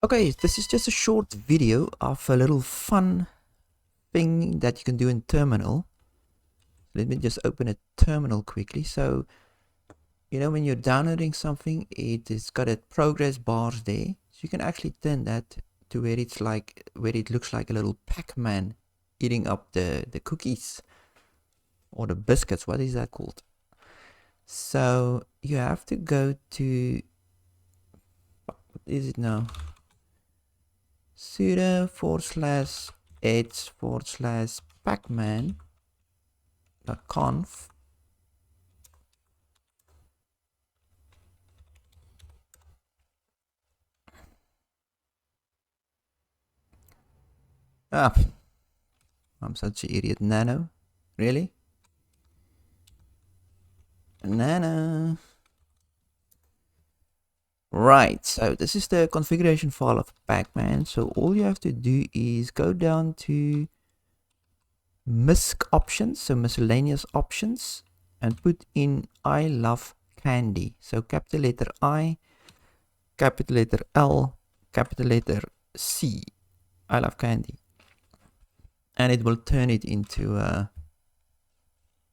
Okay, this is just a short video of a little fun thing that you can do in terminal. Let me just open a terminal quickly. So, you know, when you're downloading something, it has got a progress bars there. So you can actually turn that to where it looks like a little Pac-Man eating up the cookies or the biscuits. What is that called? So you have to go to, what is it now? Sudo /h/pacman.conf. Ah, I'm such an idiot. Nano? Really? Nano. Right, so this is the configuration file of Pac-Man. So all you have to do is go down to MISC options, so miscellaneous options, and put in ILoveCandy. So capital letter I, capital letter L, capital letter C. ILoveCandy. And it will turn it into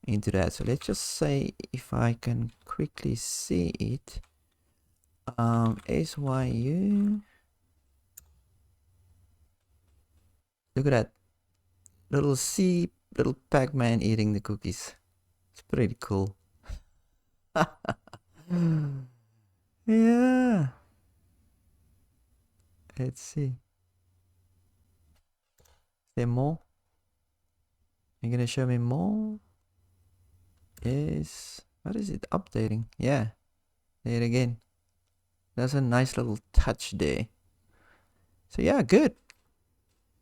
that. So let's just say, if I can quickly see it, SYU, look at that little little Pac-Man eating the cookies. It's pretty cool. Yeah, let's see. Is there more? You're gonna show me more? Yes. What is it updating? Yeah, there again. That's a nice little touch there. So yeah, good.